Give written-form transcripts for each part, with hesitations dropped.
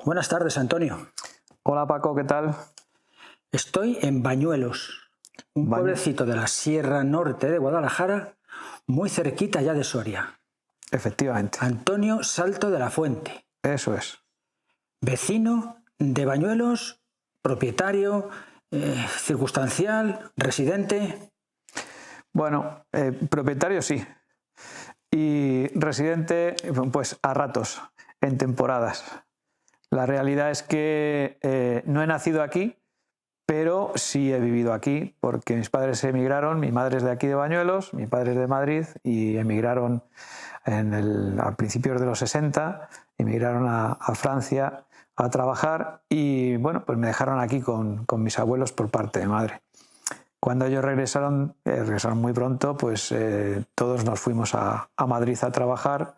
Buenas tardes, Antonio. Hola Paco, ¿qué tal? Estoy en Bañuelos, un pueblecito de la Sierra Norte de Guadalajara, muy cerquita ya de Soria. Efectivamente. Antonio Salto de la Fuente. Eso es. Vecino de Bañuelos, propietario, circunstancial, residente. Bueno, propietario sí. Y residente, pues a ratos, en temporadas. La realidad es que no he nacido aquí, pero sí he vivido aquí, porque mis padres emigraron, mi madre es de aquí de Bañuelos, mi padre es de Madrid, y emigraron a principios de los 60, emigraron a Francia a trabajar y bueno, pues me dejaron aquí con mis abuelos por parte de madre. Cuando ellos regresaron muy pronto, pues todos nos fuimos a Madrid a trabajar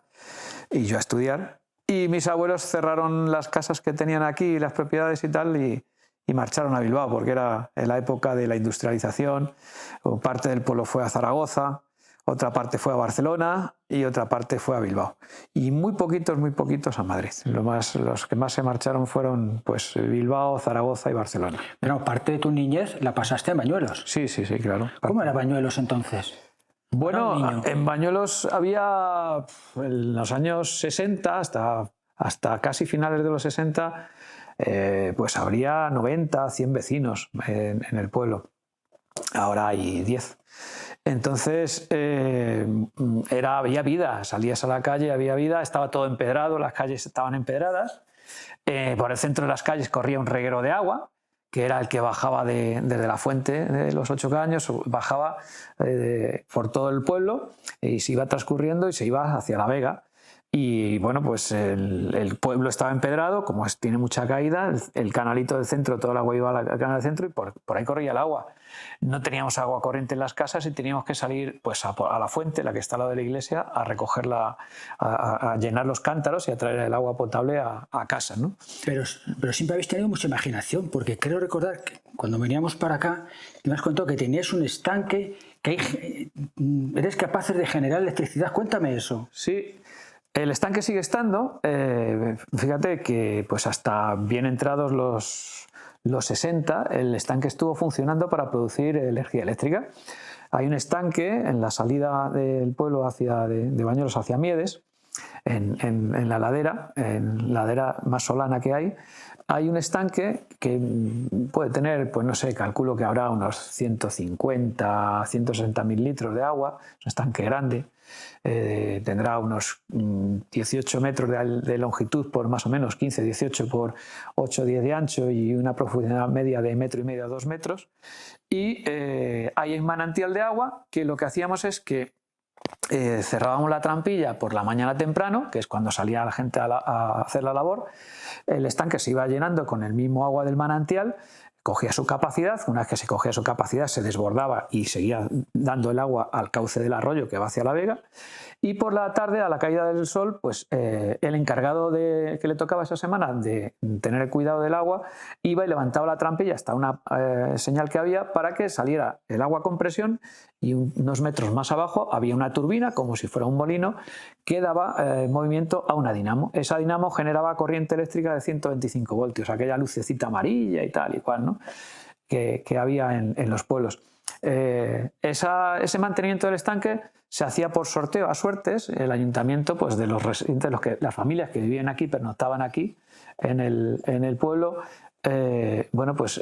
y yo a estudiar. Y mis abuelos cerraron las casas que tenían aquí, las propiedades y tal, y marcharon a Bilbao, porque era en la época de la industrialización. Parte del pueblo fue a Zaragoza, otra parte fue a Barcelona y otra parte fue a Bilbao. Y muy poquitos a Madrid. Los que más se marcharon fueron pues, Bilbao, Zaragoza y Barcelona. Pero parte de tu niñez la pasaste en Bañuelos. Sí, claro. ¿Cómo era Bañuelos entonces? Bueno, en Bañuelos había, en los años 60, hasta casi finales de los 60, pues habría 90, 100 vecinos en el pueblo. Ahora hay 10. Entonces había vida, salías a la calle, había vida, estaba todo empedrado, las calles estaban empedradas. Por el centro de las calles corría un reguero de agua, que era el que bajaba desde la fuente de los 8 caños, bajaba por todo el pueblo y se iba transcurriendo y se iba hacia la Vega. Y bueno, pues el pueblo estaba empedrado, como tiene mucha caída, el canalito del centro, todo el agua iba al canal del centro y por ahí corría el agua. No teníamos agua corriente en las casas y teníamos que salir pues, a la fuente, la que está al lado de la iglesia, a recogerla, a llenar los cántaros y a traer el agua potable a casa, ¿no? Pero siempre habéis tenido mucha imaginación, porque creo recordar que cuando veníamos para acá me has contado que tenías un estanque, que eres capaces de generar electricidad. Cuéntame eso. Sí. El estanque sigue estando, fíjate que pues hasta bien entrados los 60 el estanque estuvo funcionando para producir energía eléctrica. Hay un estanque en la salida del pueblo de Bañuelos hacia Miedes, en la ladera más solana que hay un estanque que puede tener, pues no sé, calculo que habrá unos 150, 160.000 litros de agua, es un estanque grande. Tendrá unos 18 metros de longitud por más o menos 15, 18 por 8, 10 de ancho y una profundidad media de 1,5 metros a 2 metros. Y hay un manantial de agua que lo que hacíamos es que cerrábamos la trampilla por la mañana temprano, que es cuando salía la gente a hacer la labor. El estanque se iba llenando con el mismo agua del manantial, cogía su capacidad, una vez que se cogía su capacidad se desbordaba y seguía dando el agua al cauce del arroyo que va hacia la Vega, y por la tarde, a la caída del sol, pues el encargado que le tocaba esa semana de tener el cuidado del agua iba y levantaba la trampilla hasta una señal que había para que saliera el agua con presión, y unos metros más abajo había una turbina, como si fuera un molino, que daba movimiento a una dinamo. Esa dinamo generaba corriente eléctrica de 125 voltios, aquella lucecita amarilla y tal y cual, ¿no? que había en los pueblos. Ese mantenimiento del estanque se hacía por sorteo a suertes. El ayuntamiento, pues de los residentes, las familias que vivían aquí, pernoctaban aquí en el pueblo, bueno, pues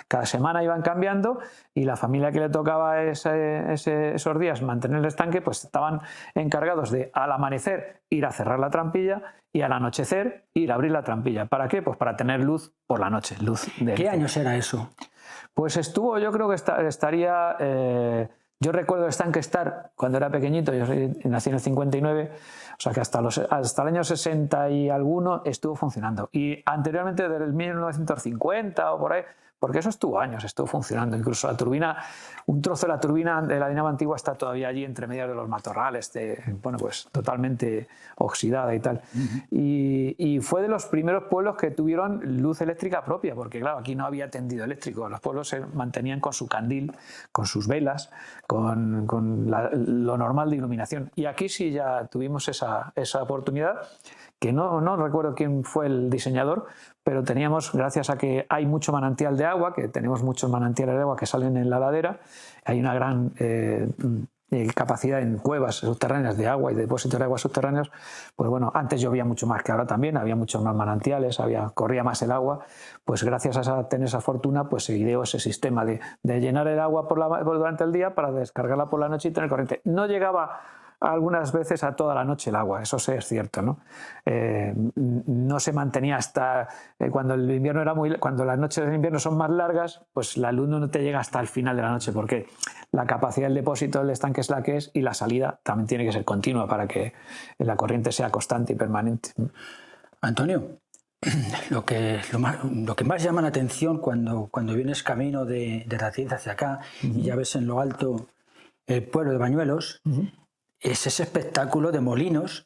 cada semana iban cambiando, y la familia que le tocaba esos días mantener el estanque, pues estaban encargados de al amanecer ir a cerrar la trampilla y al anochecer ir a abrir la trampilla. ¿Para qué? Pues para tener luz por la noche. ¿Qué años era eso? Pues yo creo que estaría... yo recuerdo el estanque estar cuando era pequeñito, yo nací en el 59, o sea que hasta el año 60 y alguno estuvo funcionando. Y anteriormente, desde el 1950 o por ahí, porque eso estuvo funcionando. Incluso la turbina, un trozo de la turbina de la dinamo antigua está todavía allí entre medias de los matorrales, bueno, pues totalmente oxidada y tal. Y fue de los primeros pueblos que tuvieron luz eléctrica propia, porque claro, aquí no había tendido eléctrico. Los pueblos se mantenían con su candil, con sus velas, con lo normal de iluminación. Y aquí sí ya tuvimos esa oportunidad, que no recuerdo quién fue el diseñador, pero teníamos, gracias a que hay mucho manantial de agua, que tenemos muchos manantiales de agua que salen en la ladera, hay una gran capacidad en cuevas subterráneas de agua y depósitos de agua subterráneos, pues bueno, antes llovía mucho más que ahora también, había muchos más manantiales, corría más el agua, pues gracias a tener esa fortuna, pues se ideó ese sistema de llenar el agua durante el día para descargarla por la noche y tener corriente. No llegaba algunas veces a toda la noche el agua, eso sí es cierto, ¿no? No se mantenía hasta cuando el invierno cuando las noches del invierno son más largas, pues la luz no te llega hasta el final de la noche, porque la capacidad del depósito del estanque es la que es y la salida también tiene que ser continua para que la corriente sea constante y permanente. Antonio, lo que más llama la atención cuando vienes camino de Racín hacia acá y ya ves en lo alto el pueblo de Bañuelos, es ese espectáculo de molinos,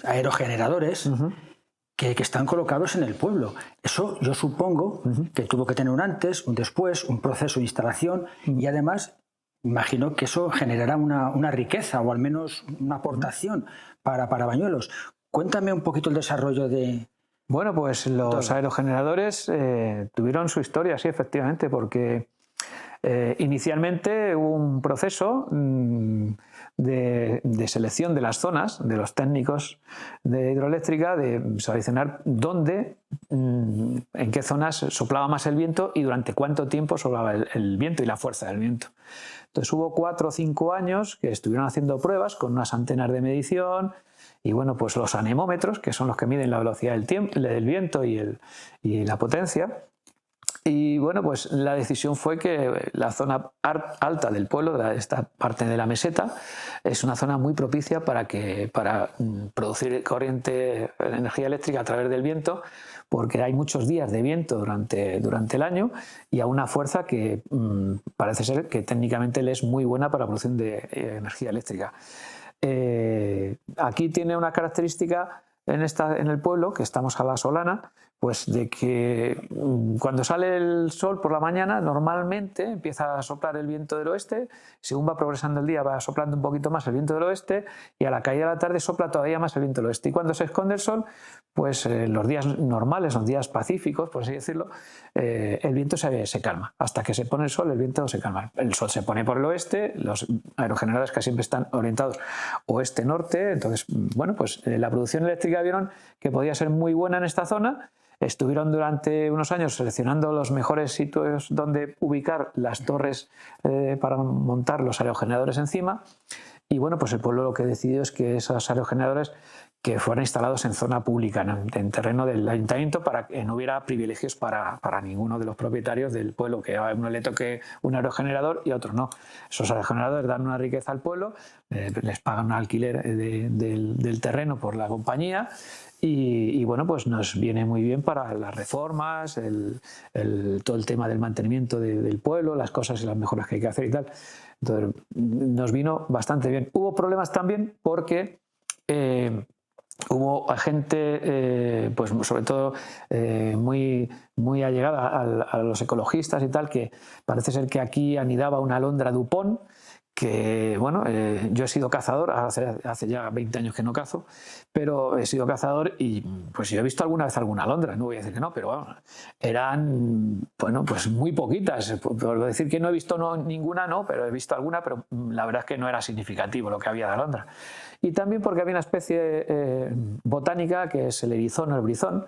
aerogeneradores, que están colocados en el pueblo. Eso yo supongo que tuvo que tener un antes, un después, un proceso de instalación y además imagino que eso generará una riqueza o al menos una aportación para Bañuelos. Cuéntame un poquito el desarrollo de... Bueno, pues los aerogeneradores tuvieron su historia, sí, efectivamente, porque inicialmente hubo un proceso de selección de las zonas, de los técnicos de hidroeléctrica, de seleccionar dónde, en qué zonas soplaba más el viento y durante cuánto tiempo soplaba el viento y la fuerza del viento. Entonces hubo 4 o 5 años que estuvieron haciendo pruebas con unas antenas de medición y bueno, pues los anemómetros, que son los que miden la velocidad del viento y la potencia. Y bueno, pues la decisión fue que la zona alta del pueblo, esta parte de la meseta, es una zona muy propicia para producir corriente, energía eléctrica a través del viento, porque hay muchos días de viento durante el año y a una fuerza que parece ser que técnicamente le es muy buena para la producción de energía eléctrica. Aquí tiene una característica en el pueblo, que estamos a la solana, pues de que cuando sale el sol por la mañana normalmente empieza a soplar el viento del oeste, según va progresando el día va soplando un poquito más el viento del oeste y a la caída de la tarde sopla todavía más el viento del oeste y cuando se esconde el sol, pues los días normales, los días pacíficos, por así decirlo, el viento se calma. Hasta que se pone el sol el viento se calma. El sol se pone por el oeste, los aerogeneradores que siempre están orientados oeste-norte, entonces bueno, pues la producción eléctrica vieron que podía ser muy buena en esta zona. Estuvieron durante unos años seleccionando los mejores sitios donde ubicar las torres para montar los aerogeneradores encima y bueno, pues el pueblo lo que decidió es que esos aerogeneradores que fueran instalados en zona pública, en terreno del ayuntamiento, para que no hubiera privilegios para ninguno de los propietarios del pueblo, que a uno le toque un aerogenerador y a otro no. Esos aerogeneradores dan una riqueza al pueblo, les pagan un alquiler del terreno por la compañía y bueno, pues nos viene muy bien para las reformas, todo el tema del mantenimiento del pueblo, las cosas y las mejoras que hay que hacer y tal. Entonces nos vino bastante bien. Hubo problemas también porque hubo gente, pues sobre todo muy allegada a los ecologistas y tal, que parece ser que aquí anidaba una alondra Dupont, que bueno, yo he sido cazador, hace ya 20 años que no cazo, pero he sido cazador y pues yo he visto alguna vez alguna alondra, no voy a decir que no, pero bueno, eran, bueno, pues muy poquitas, por decir que no he visto ninguna, no, pero he visto alguna, pero la verdad es que no era significativo lo que había de alondra. Y también porque había una especie botánica que es el erizón o el brizón,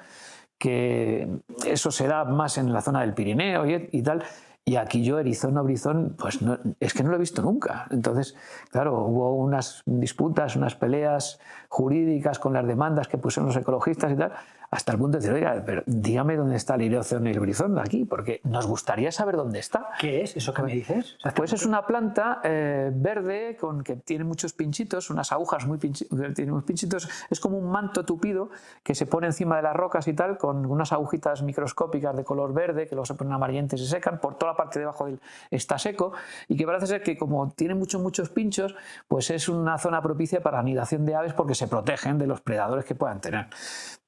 que eso se da más en la zona del Pirineo y tal. Y aquí yo, erizón o brizón, pues no, es que no lo he visto nunca. Entonces, claro, hubo unas disputas, unas peleas jurídicas con las demandas que pusieron los ecologistas y tal, hasta el punto de decir, oiga, pero dígame dónde está el erizón y el brizón aquí, porque nos gustaría saber dónde está. ¿Qué es eso que me dices? Pues es una planta verde que tiene muchos pinchitos, unas agujas tiene unos pinchitos, es como un manto tupido que se pone encima de las rocas y tal, con unas agujitas microscópicas de color verde que luego se ponen amarillentas y se secan, por toda la parte de abajo está seco y que parece ser que como tiene muchos pinchos, pues es una zona propicia para anidación de aves porque se protegen de los predadores que puedan tener.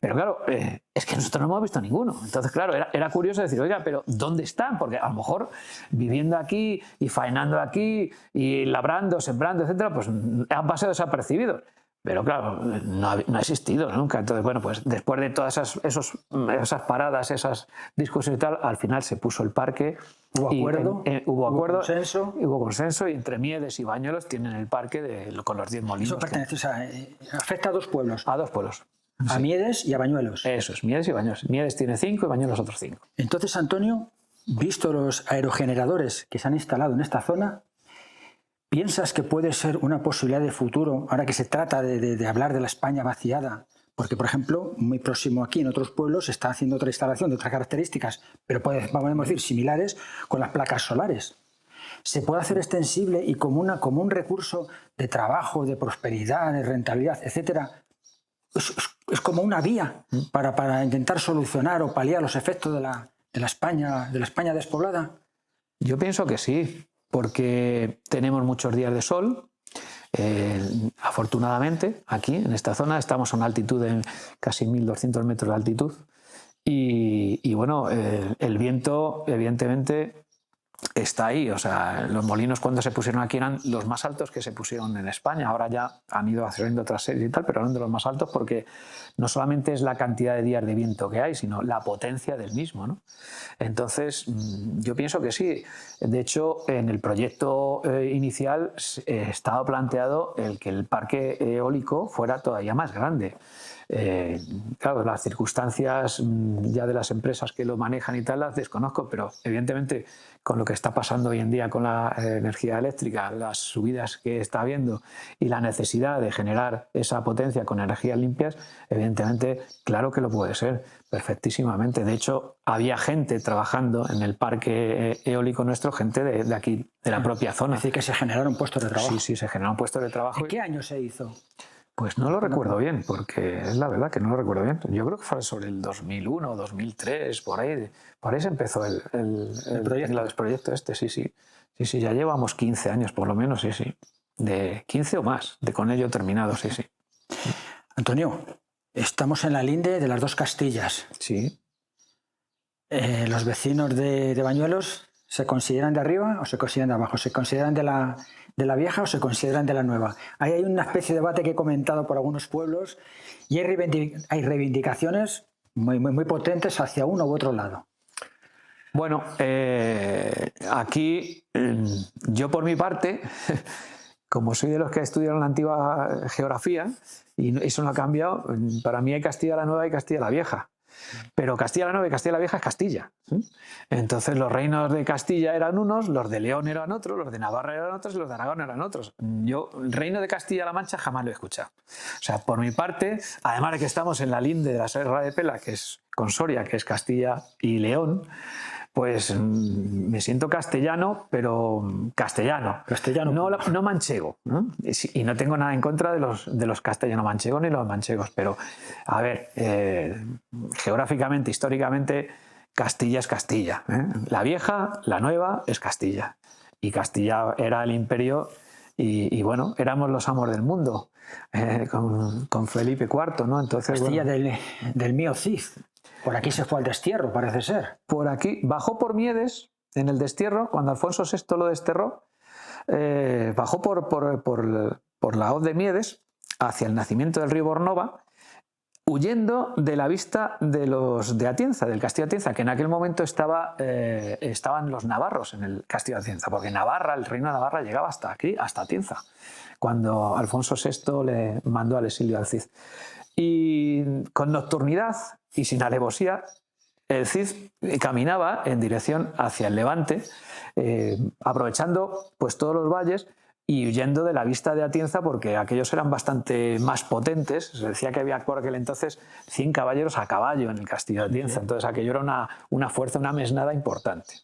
Pero claro, es que nosotros no hemos visto ninguno. Entonces, claro, era curioso decir, oiga, pero ¿dónde están? Porque a lo mejor viviendo aquí y faenando aquí y labrando, sembrando, etcétera, pues han pasado desapercibidos. pero claro, no ha existido nunca. Entonces, bueno, pues después de todas esas paradas, esas discusiones y tal, al final se puso el parque. ¿Hubo acuerdo? Hubo consenso. Hubo consenso, y entre Miedes y Bañuelos tienen el parque con los 10 molinos. Eso pertenece, o sea, afecta a 2 pueblos. A 2 pueblos. A Sí. Miedes y a Bañuelos. Eso es, Miedes y Bañuelos. Miedes tiene 5 y Bañuelos otros 5. Entonces, Antonio, visto los aerogeneradores que se han instalado en esta zona, ¿piensas que puede ser una posibilidad de futuro, ahora que se trata de hablar de la España vaciada? Porque, por ejemplo, muy próximo aquí, en otros pueblos, se está haciendo otra instalación de otras características, pero podemos decir similares, con las placas solares. Se puede hacer extensible y como un recurso de trabajo, de prosperidad, de rentabilidad, etcétera. Es como una vía para intentar solucionar o paliar los efectos de la España despoblada. Yo pienso que sí, porque tenemos muchos días de sol. Afortunadamente, aquí en esta zona estamos a una altitud de casi 1.200 metros de altitud y bueno, el viento evidentemente está ahí. O sea, los molinos cuando se pusieron aquí eran los más altos que se pusieron en España. Ahora ya han ido haciendo otras series y tal, pero eran de los más altos porque no solamente es la cantidad de días de viento que hay, sino la potencia del mismo, ¿no? Entonces, yo pienso que sí. De hecho, en el proyecto inicial estaba planteado que el parque eólico fuera todavía más grande. Claro, las circunstancias ya de las empresas que lo manejan y tal las desconozco, pero evidentemente con lo que está pasando hoy en día con la energía eléctrica, las subidas que está habiendo y la necesidad de generar esa potencia con energías limpias, evidentemente, claro que lo puede ser perfectísimamente. De hecho, había gente trabajando en el parque eólico nuestro, gente de aquí, de la propia zona. Es decir, que se generaron puestos de trabajo. Sí, sí, se generaron puestos de trabajo. ¿En qué año se hizo? Pues no lo recuerdo bien, porque es la verdad que no lo recuerdo bien. Yo creo que fue sobre el 2001, 2003, por ahí se empezó el proyecto este, sí, sí. Sí, sí, ya llevamos 15 años por lo menos, sí, sí. De 15 o más, de con ello terminado, sí, sí. Antonio, estamos en la linde de las 2 Castillas. Sí. ¿Los vecinos de Bañuelos se consideran de arriba o se consideran de abajo? ¿Se consideran de la vieja o se consideran de la nueva? Ahí hay una especie de debate que he comentado por algunos pueblos y hay reivindicaciones muy potentes hacia uno u otro lado. Bueno, aquí yo por mi parte, como soy de los que estudiaron la antigua geografía y eso no ha cambiado, para mí hay Castilla la Nueva y Castilla la Vieja. Pero Castilla la Nueva y Castilla la Vieja es Castilla. Entonces los reinos de Castilla eran unos, los de León eran otros, los de Navarra eran otros y los de Aragón eran otros. Yo el reino de Castilla-La Mancha jamás lo he escuchado. O sea, por mi parte, además de que estamos en la linde de la Serra de Pela, que es con Soria, que es Castilla y León, pues me siento castellano, pero castellano. No manchego, ¿no? Y no tengo nada en contra de los castellano manchegos ni los manchegos, pero a ver, geográficamente, históricamente, Castilla es Castilla, ¿eh? La vieja, la nueva es Castilla. Y Castilla era el imperio y bueno, éramos los amos del mundo con Felipe IV, ¿no? Entonces, Castilla bueno, del mío Cid. Por aquí se fue al destierro, parece ser. Por aquí, bajó por Miedes, en el destierro, cuando Alfonso VI lo desterró, bajó por la hoz de Miedes hacia el nacimiento del río Bornova, huyendo de la vista de los de Atienza, del castillo de Atienza, que en aquel momento estaban los navarros en el castillo de Atienza, porque Navarra, el reino de Navarra llegaba hasta aquí, hasta Atienza, cuando Alfonso VI le mandó al exilio al Cid. Y con nocturnidad y sin alevosía, el Cid caminaba en dirección hacia el levante, aprovechando pues todos los valles y huyendo de la vista de Atienza, porque aquellos eran bastante más potentes. Se decía que había por aquel entonces 100 caballeros a caballo en el castillo de Atienza, entonces aquello era una fuerza, una mesnada importante.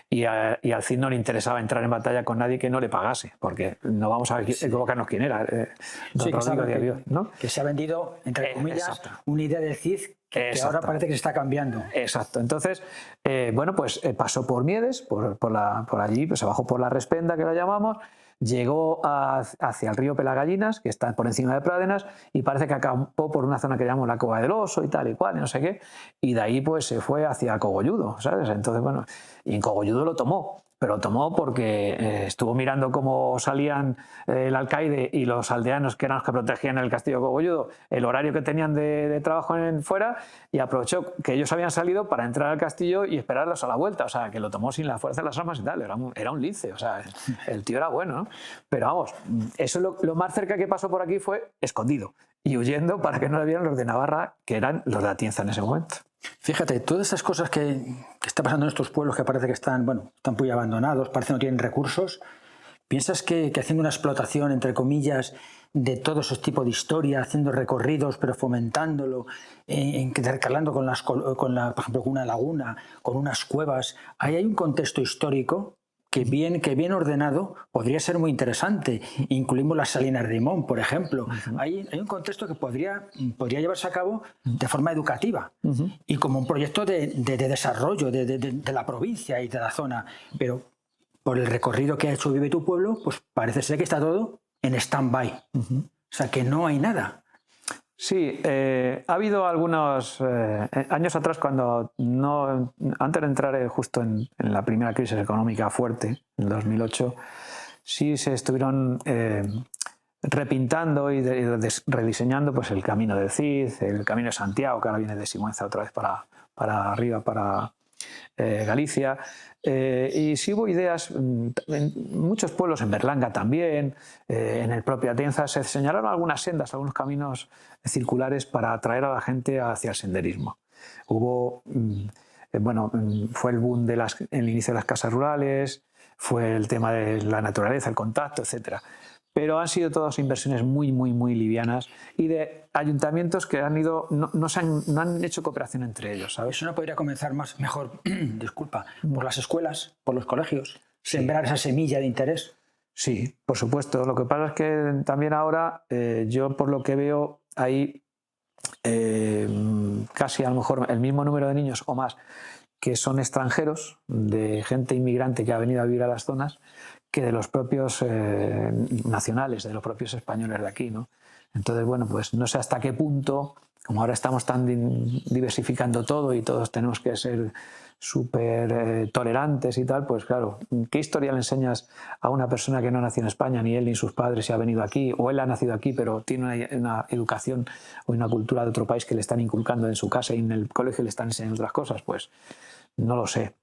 Y al Cid no le interesaba entrar en batalla con nadie que no le pagase, porque no vamos a equivocarnos quién era. Sí, que se ha vendido, entre comillas, una idea del Cid que ahora parece que se está cambiando. Exacto. Entonces, bueno, pues pasó por Miedes, por allí, pues se bajó por la Respenda, que la llamamos, llegó hacia el río Pelagallinas, que está por encima de Pradenas, y parece que acampó por una zona que llamamos la Cova del Oso y tal y cual, y no sé qué, y de ahí pues se fue hacia Cogolludo, ¿sabes? Entonces, bueno, y en Cogolludo lo tomó. pero lo tomó porque estuvo mirando cómo salían el alcaide y los aldeanos, que eran los que protegían el castillo de Cogolludo, el horario que tenían de trabajo fuera, y aprovechó que ellos habían salido para entrar al castillo y esperarlos a la vuelta. O sea, que lo tomó sin la fuerza de las armas y tal. Era un lince, o sea, el tío era bueno, ¿no? Pero vamos, eso lo más cerca que pasó por aquí fue escondido y huyendo para que no le vieran los de Navarra, que eran los de Atienza en ese momento. Fíjate, todas estas cosas que está pasando en estos pueblos que parece que están muy abandonados, parece que no tienen recursos, ¿piensas que haciendo una explotación, entre comillas, de todo ese tipo de historia, haciendo recorridos, pero fomentándolo, intercalando por ejemplo, con una laguna, con unas cuevas, ahí hay un contexto histórico que bien ordenado podría ser muy interesante? Incluimos las Salinas de Rimón, por ejemplo. Hay un contexto que podría llevarse a cabo de forma educativa y como un proyecto de desarrollo de la provincia y de la zona. Pero por el recorrido que ha hecho Vive tu Pueblo, pues parece ser que está todo en stand-by. O sea, que no hay nada. Sí, ha habido algunos años atrás, antes de entrar justo en la primera crisis económica fuerte, en 2008, sí se estuvieron repintando y rediseñando pues, el camino del Cid, el camino de Santiago, que ahora viene de Sigüenza otra vez para arriba, para Galicia. Y sí hubo ideas en muchos pueblos, en Berlanga también, en el propio Atienza, se señalaron algunas sendas, algunos caminos circulares para atraer a la gente hacia el senderismo. Hubo, fue el boom el inicio de las casas rurales, fue el tema de la naturaleza, el contacto, etc. Pero han sido todas inversiones muy, muy, muy livianas y de ayuntamientos que no han hecho cooperación entre ellos, ¿sabes? Eso no podría comenzar mejor, disculpa, por las escuelas, por los colegios, sembrar esa semilla de interés. Sí, por supuesto. Lo que pasa es que también ahora, yo por lo que veo, hay casi a lo mejor el mismo número de niños o más que son extranjeros, de gente inmigrante que ha venido a vivir a las zonas, que de los propios nacionales, de los propios españoles de aquí, ¿no? Entonces, bueno, pues no sé hasta qué punto, como ahora estamos tan diversificando todo y todos tenemos que ser súper tolerantes y tal, pues claro, ¿qué historia le enseñas a una persona que no nació en España, ni él ni sus padres, y ha venido aquí, o él ha nacido aquí, pero tiene una educación o una cultura de otro país que le están inculcando en su casa y en el colegio le están enseñando otras cosas? Pues no lo sé.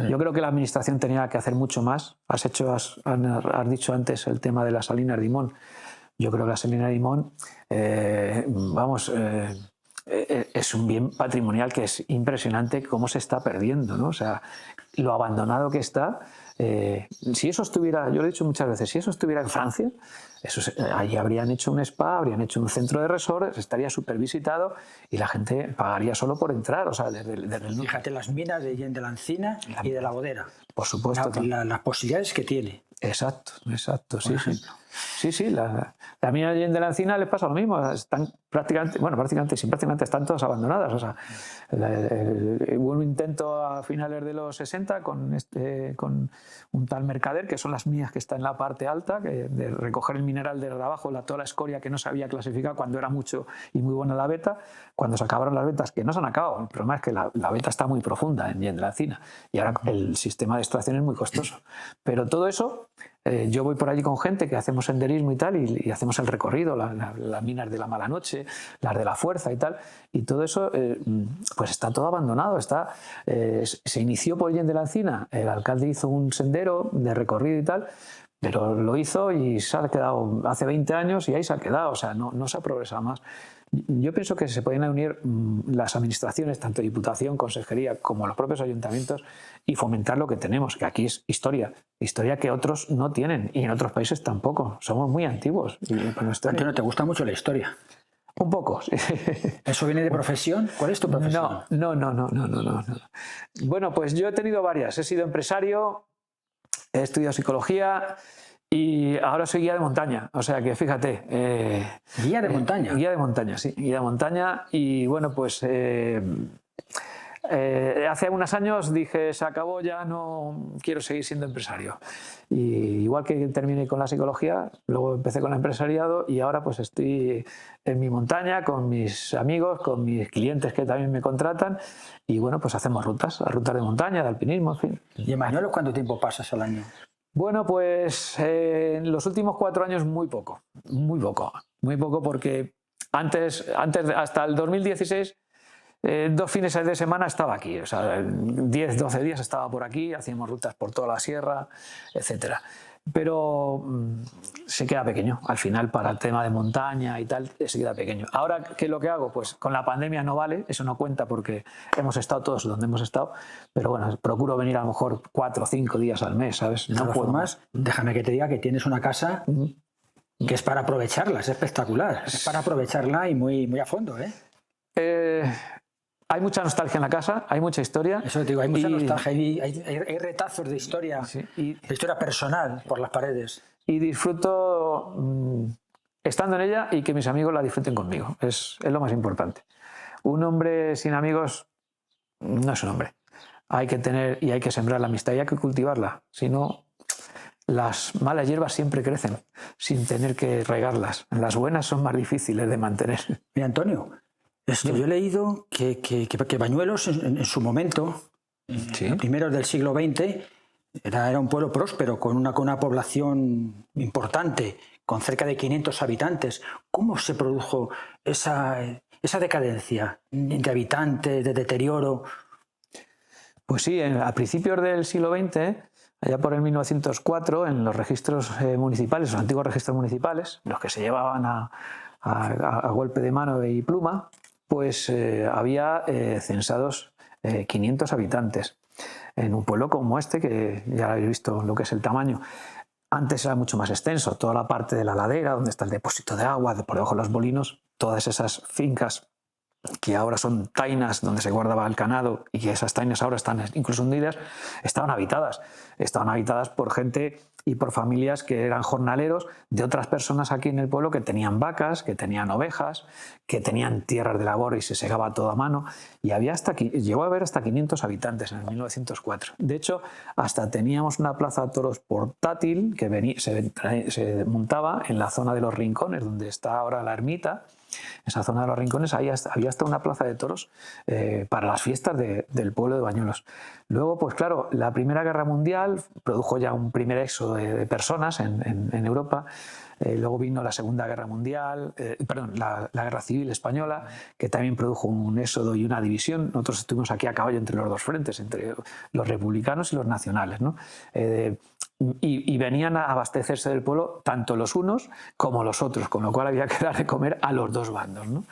Yo creo que la administración tenía que hacer mucho más. Has dicho antes el tema de las Salinas de Rimón. Yo creo que la Salina de Rimón, es un bien patrimonial que es impresionante cómo se está perdiendo, ¿no? O sea, lo abandonado que está. Si eso estuviera, yo lo he dicho muchas veces, si eso estuviera en Francia, allí habrían hecho un spa, habrían hecho un centro de resort, estaría súper visitado y la gente pagaría solo por entrar. O sea, Fíjate las minas de la Encina y de la Bodera. Por supuesto. Las posibilidades que tiene. Exacto, sí, sí. Sí, la mina de la Encina les pasa lo mismo. Están prácticamente están todas abandonadas. O sea, hubo un intento a finales de los 60 con un tal Mercader, que son las minas que están en la parte alta, de recoger el mineral de abajo, toda la escoria que no se había clasificado cuando era mucho y muy buena la veta. Cuando se acabaron las vetas, que no se han acabado, el problema es que la veta está muy profunda en de la Encina y ahora el sistema de extracción es muy costoso. Pero todo eso, yo voy por allí con gente que hacemos senderismo y tal, y hacemos el recorrido, las minas de la Mala Noche, las de la Fuerza y tal, y todo eso pues está todo abandonado. Se inició por Allende de la Encina, el alcalde hizo un sendero de recorrido y tal, pero lo hizo y se ha quedado hace 20 años y ahí se ha quedado. O sea, no se ha progresado más. Yo pienso que se pueden unir las administraciones, tanto Diputación, Consejería, como los propios ayuntamientos, y fomentar lo que tenemos, que aquí es historia que otros no tienen y en otros países tampoco. Somos muy antiguos. ¿No te gusta mucho la historia? Un poco, sí. ¿Eso viene de profesión? ¿Cuál es tu profesión? No. Bueno, pues yo he tenido varias. He sido empresario, he estudiado psicología y ahora soy guía de montaña. O sea que fíjate. ¿Guía de montaña? Guía de montaña, sí. Guía de montaña. Y bueno, pues hace unos años dije, se acabó, ya no quiero seguir siendo empresario. Y igual que terminé con la psicología, luego empecé con el empresariado y ahora pues estoy en mi montaña con mis amigos, con mis clientes que también me contratan y bueno, pues hacemos rutas de montaña, de alpinismo, en fin. ¿Y en Bañuelos cuánto tiempo pasas al año? Bueno, pues en los últimos 4 años muy poco porque antes hasta el 2016 2 fines de semana estaba aquí, o sea, 10, 12 días estaba por aquí, hacíamos rutas por toda la sierra, etc. Pero se queda pequeño, al final para el tema de montaña y tal, se queda pequeño. Ahora, ¿qué es lo que hago? Pues con la pandemia no vale, eso no cuenta porque hemos estado todos donde hemos estado, pero bueno, procuro venir a lo mejor 4 o 5 días al mes, ¿sabes? No puedo más. Déjame que te diga que tienes una casa que es para aprovecharla, es espectacular, es para aprovecharla y muy a fondo, ¿eh? Hay mucha nostalgia en la casa, hay mucha historia. Eso te digo, hay mucha nostalgia, hay retazos de historia, sí, de historia personal por las paredes. Y disfruto estando en ella y que mis amigos la disfruten conmigo. Es lo más importante. Un hombre sin amigos no es un hombre. Hay que tener y hay que sembrar la amistad y hay que cultivarla. Si no, las malas hierbas siempre crecen sin tener que regarlas. Las buenas son más difíciles de mantener. Mira, Antonio, yo he leído que Bañuelos en su momento, a primeros del siglo XX, era un pueblo próspero, con una población importante, con cerca de 500 habitantes. ¿Cómo se produjo esa decadencia de habitantes, de deterioro? Pues sí, a principios del siglo XX, allá por el 1904, en los registros municipales, los antiguos registros municipales, los que se llevaban a golpe de mano y pluma, pues había censados 500 habitantes en un pueblo como este, que ya habéis visto lo que es el tamaño. Antes era mucho más extenso, toda la parte de la ladera, donde está el depósito de agua, por debajo de los molinos, todas esas fincas que ahora son tainas donde se guardaba el ganado y que esas tainas ahora están incluso hundidas, estaban habitadas por gente y por familias que eran jornaleros de otras personas aquí en el pueblo que tenían vacas, que tenían ovejas, que tenían tierras de labor y se segaba todo a mano, y llegó a haber hasta 500 habitantes en el 1904. De hecho, hasta teníamos una plaza de toros portátil que se montaba en la zona de los Rincones, donde está ahora la ermita. Esa zona de los Rincones había hasta una plaza de toros para las fiestas del pueblo de Bañuelos. Luego, pues claro, la Primera Guerra Mundial produjo ya un primer éxodo de personas en Europa. Luego vino la Segunda Guerra Mundial, la Guerra Civil Española, que también produjo un éxodo y una división. Nosotros estuvimos aquí a caballo entre los dos frentes, entre los republicanos y los nacionales, ¿no? Y venían a abastecerse del pueblo tanto los unos como los otros, con lo cual había que dar de comer a los dos bandos, ¿no?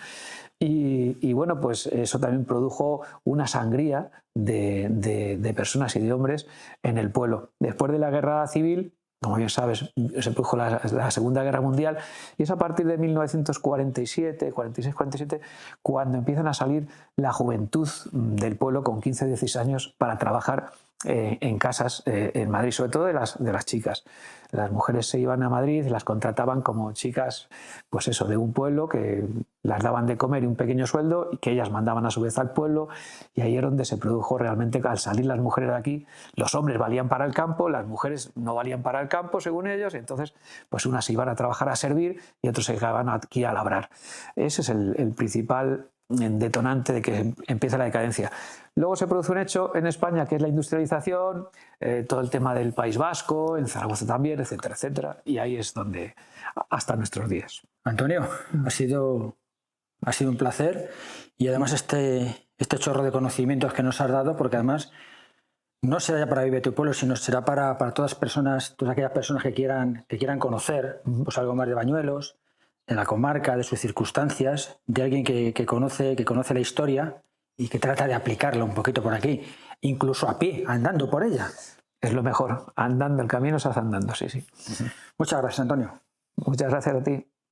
Y bueno, pues eso también produjo una sangría de personas y de hombres en el pueblo. Después de la Guerra Civil, como bien sabes, se produjo la Segunda Guerra Mundial, y es a partir de 1947, 46-47, cuando empiezan a salir la juventud del pueblo con 15 o 16 años para trabajar en casas en Madrid, sobre todo de las chicas. Las mujeres se iban a Madrid y las contrataban como chicas, pues eso, de un pueblo, que las daban de comer y un pequeño sueldo, y que ellas mandaban a su vez al pueblo, y ahí es donde se produjo realmente, al salir las mujeres de aquí, los hombres valían para el campo, las mujeres no valían para el campo, según ellos, y entonces pues unas se iban a trabajar a servir y otros se quedaban aquí a labrar. Ese es el principal detonante de que empieza la decadencia. Luego se produce un hecho en España que es la industrialización, todo el tema del País Vasco, en Zaragoza también, etcétera, etcétera, y ahí es donde hasta nuestros días. Antonio, ha sido un placer, y además este chorro de conocimientos que nos has dado, porque además no será ya para Vive tu Pueblo, sino será para todas aquellas personas que quieran conocer pues algo más de Bañuelos, de la comarca, de sus circunstancias, de alguien que conoce la historia y que trata de aplicarla un poquito por aquí, incluso a pie, andando por ella. Es lo mejor, andando, el camino se hace andando, sí, sí. Muchas gracias, Antonio. Muchas gracias a ti.